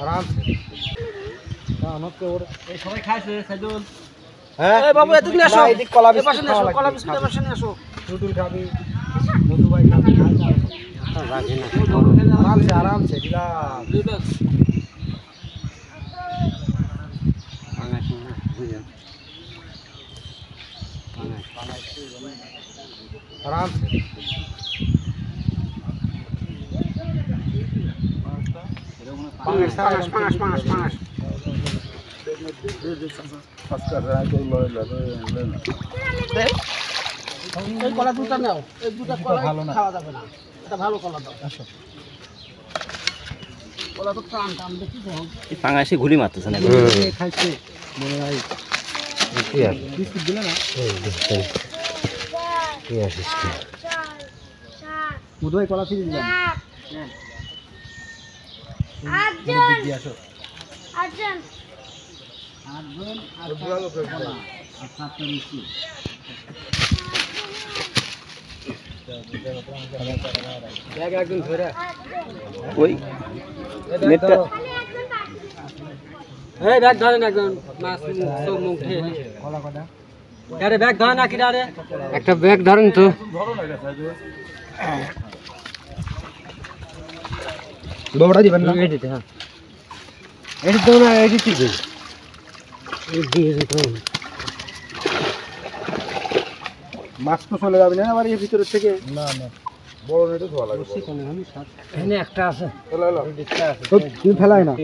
আরাম সবাই খাইছে সাইদুল। হ্যাঁ এই বাবু এত নিয়ে আসো, এদিক কলা এই পাশে বিস্কুট নিয়ে আসো, খাওয়া কলা লাগবে। বিস্কুট এই পাশে নিয়ে আসো। টুটুল খাবি, মধু ভাই খাবি, আরামসে আরামসে রিল্যাক্স। আরামসে পাঁচ। এই কলা দুটো নাও, এই দুটো কলা খাওয়া যাবে না, এটা ভালো কলা দাও। কলা তো টান টান দেখি তো। পাঙাশি ঘুরি মারতেছে না খাইছে মনে হয় বিস্কুট দিলে না মধু ভাই কলা ফিরে দিলাম। একদম ধরে ওই নেটটা এই ব্যাগ ধরেন একজন মাছ সব মুখ খেয়ে। আরে ব্যাগ ধরে না কিরা রে, একটা ব্যাগ ধরেন তো। বড়টা দিবেন না এডিট? হ্যাঁ এডিট দাও না, এডিট দিবে মাছ তো চলে যাবে না আবার এর ভিতরের থেকে। না না বড় নেটে ধোয়া লাগবে। এখানে একটা আছে, তুমি ফেলাই না।